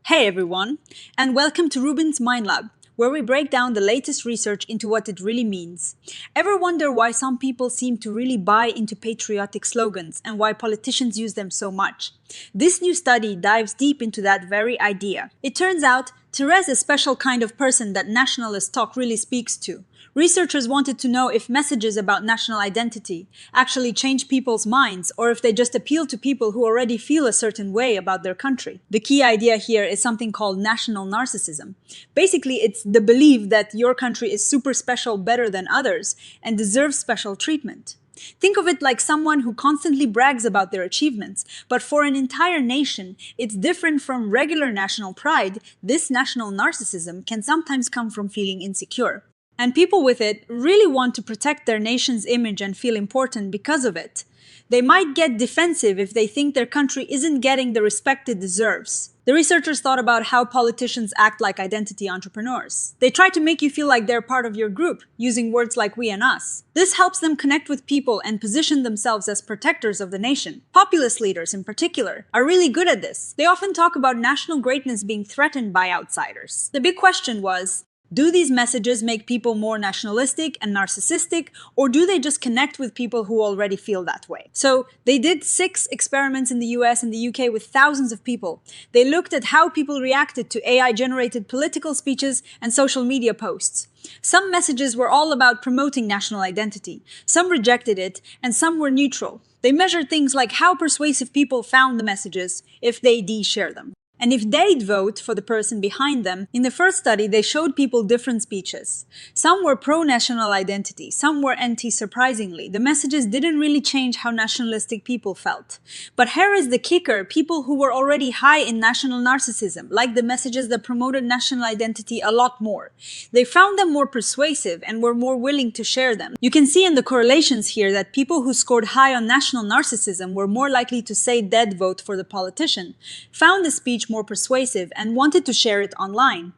Hey everyone, and welcome to RUBIN'S Mind Lab, where we break down the latest research into what it really means. Ever wonder why some people seem to really buy into patriotic slogans and why politicians use them so much? This new study dives deep into that very idea. It turns out Therese is a special kind of person that nationalist talk really speaks to. Researchers wanted to know if messages about national identity actually change people's minds or if they just appeal to people who already feel a certain way about their country. The key idea here is something called national narcissism. Basically, it's the belief that your country is super special, better than others, and deserves special treatment. Think of it like someone who constantly brags about their achievements, but for an entire nation, it's different from regular national pride. This national narcissism can sometimes come from feeling insecure. And people with it really want to protect their nation's image and feel important because of it. They might get defensive if they think their country isn't getting the respect it deserves. The researchers thought about how politicians act like identity entrepreneurs. They try to make you feel like they're part of your group, using words like we and us. This helps them connect with people and position themselves as protectors of the nation. Populist leaders, in particular, are really good at this. They often talk about national greatness being threatened by outsiders. The big question was, do these messages make people more nationalistic and narcissistic, or do they just connect with people who already feel that way? So they did 6 experiments in the US and the UK with thousands of people. They looked at how people reacted to AI-generated political speeches and social media posts. Some messages were all about promoting national identity, some rejected it, and some were neutral. They measured things like how persuasive people found the messages if they de-share them. And if they'd vote for the person behind them, in the first study they showed people different speeches. Some were pro-national identity, some were anti-surprisingly. The messages didn't really change how nationalistic people felt. But here is the kicker, people who were already high in national narcissism, liked the messages that promoted national identity a lot more. They found them more persuasive and were more willing to share them. You can see in the correlations here that people who scored high on national narcissism were more likely to say dead vote for the politician, found the speech more persuasive, and wanted to share it online.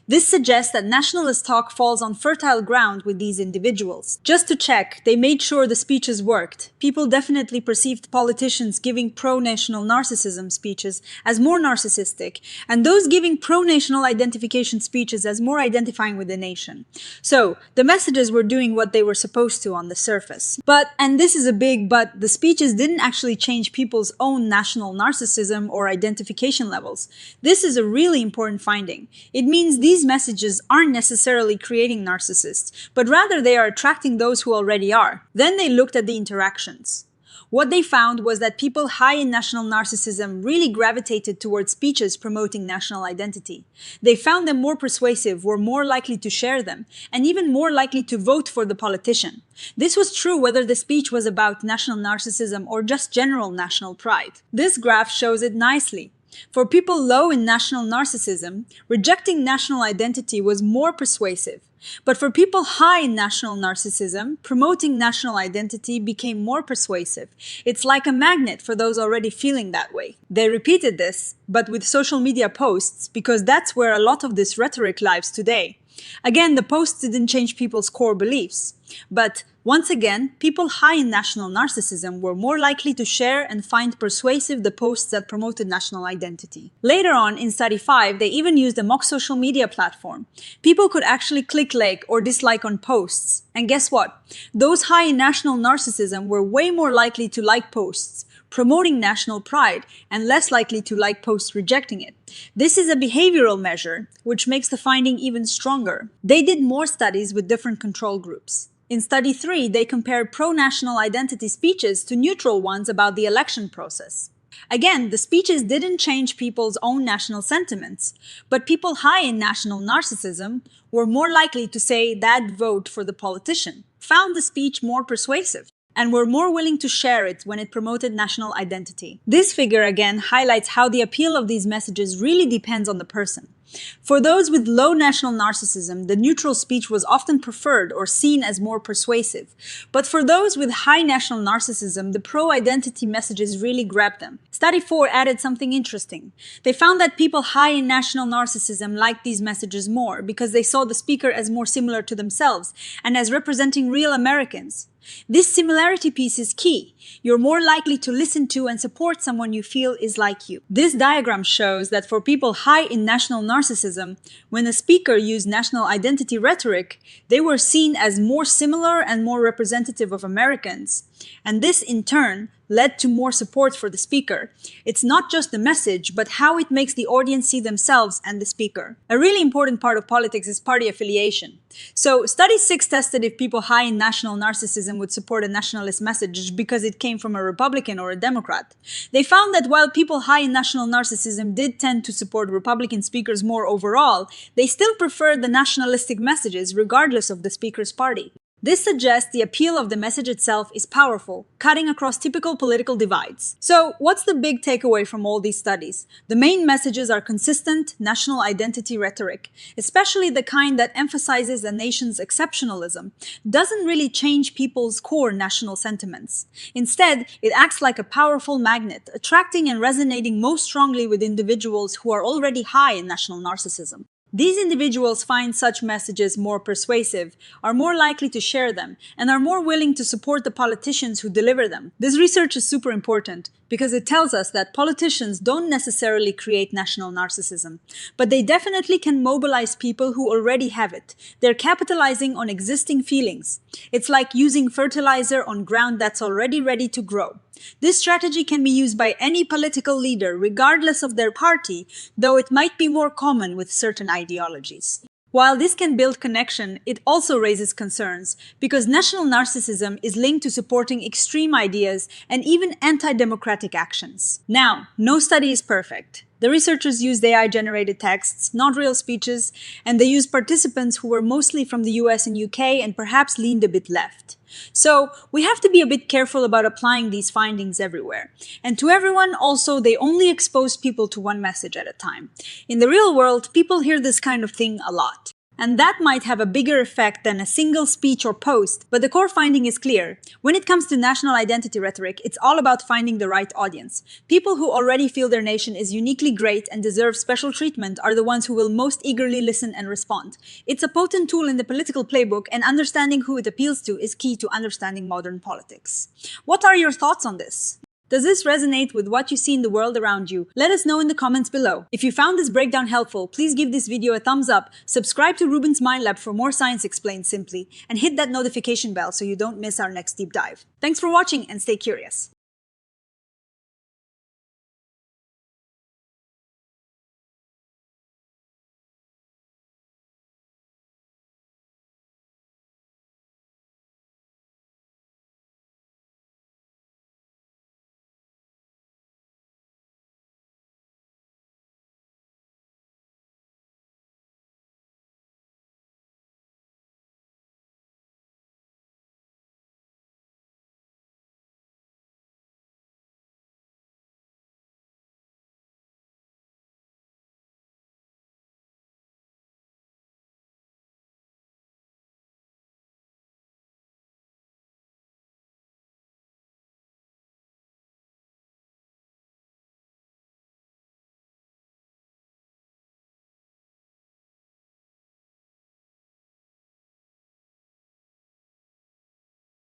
This suggests that nationalist talk falls on fertile ground with these individuals. Just to check, they made sure the speeches worked. People definitely perceived politicians giving pro-national narcissism speeches as more narcissistic, and those giving pro-national identification speeches as more identifying with the nation. So, the messages were doing what they were supposed to on the surface. But, and this is a big but, the speeches didn't actually change people's own national narcissism or identification levels. This is a really important finding. It means these messages aren't necessarily creating narcissists, but rather they are attracting those who already are. Then they looked at the interactions. What they found was that people high in national narcissism really gravitated towards speeches promoting national identity. They found them more persuasive, were more likely to share them, and even more likely to vote for the politician. This was true whether the speech was about national narcissism or just general national pride. This graph shows it nicely. For people low in national narcissism, rejecting national identity was more persuasive. But for people high in national narcissism, promoting national identity became more persuasive. It's like a magnet for those already feeling that way. They repeated this, but with social media posts, because that's where a lot of this rhetoric lives today. Again, the posts didn't change people's core beliefs. But once again, people high in national narcissism were more likely to share and find persuasive the posts that promoted national identity. Later on, in study 5, they even used a mock social media platform. People could actually click like or dislike on posts. And guess what? Those high in national narcissism were way more likely to like posts promoting national pride and less likely to like posts rejecting it. This is a behavioral measure, which makes the finding even stronger. They did more studies with different control groups. In study 3, they compared pro-national identity speeches to neutral ones about the election process. Again, the speeches didn't change people's own national sentiments, but people high in national narcissism were more likely to say that vote for the politician, found the speech more persuasive, and were more willing to share it when it promoted national identity. This figure again highlights how the appeal of these messages really depends on the person. For those with low national narcissism, the neutral speech was often preferred or seen as more persuasive. But for those with high national narcissism, the pro-identity messages really grabbed them. Study 4 added something interesting. They found that people high in national narcissism liked these messages more because they saw the speaker as more similar to themselves and as representing real Americans. This similarity piece is key. You're more likely to listen to and support someone you feel is like you. This diagram shows that for people high in national narcissism, when a speaker used national identity rhetoric, they were seen as more similar and more representative of Americans. And this, in turn, led to more support for the speaker. It's not just the message, but how it makes the audience see themselves and the speaker. A really important part of politics is party affiliation. So, Study 6 tested if people high in national narcissism would support a nationalist message because it came from a Republican or a Democrat. They found that while people high in national narcissism did tend to support Republican speakers more overall, they still preferred the nationalistic messages regardless of the speaker's party. This suggests the appeal of the message itself is powerful, cutting across typical political divides. So, what's the big takeaway from all these studies? The main messages are consistent national identity rhetoric, especially the kind that emphasizes a nation's exceptionalism, doesn't really change people's core national sentiments. Instead, it acts like a powerful magnet, attracting and resonating most strongly with individuals who are already high in national narcissism. These individuals find such messages more persuasive, are more likely to share them, and are more willing to support the politicians who deliver them. This research is super important because it tells us that politicians don't necessarily create national narcissism, but they definitely can mobilize people who already have it. They're capitalizing on existing feelings. It's like using fertilizer on ground that's already ready to grow. This strategy can be used by any political leader, regardless of their party, though it might be more common with certain ideologies. While this can build connection, it also raises concerns, because national narcissism is linked to supporting extreme ideas and even anti-democratic actions. Now, no study is perfect. The researchers used AI-generated texts, not real speeches, and they used participants who were mostly from the US and UK and perhaps leaned a bit left. So, we have to be a bit careful about applying these findings everywhere. And to everyone, also, they only expose people to one message at a time. In the real world, people hear this kind of thing a lot. And that might have a bigger effect than a single speech or post, but the core finding is clear. When it comes to national identity rhetoric, it's all about finding the right audience. People who already feel their nation is uniquely great and deserve special treatment are the ones who will most eagerly listen and respond. It's a potent tool in the political playbook, and understanding who it appeals to is key to understanding modern politics. What are your thoughts on this? Does this resonate with what you see in the world around you? Let us know in the comments below. If you found this breakdown helpful, please give this video a thumbs up, subscribe to RUBIN'S Mind Lab for more science explained simply, and hit that notification bell so you don't miss our next deep dive. Thanks for watching and stay curious.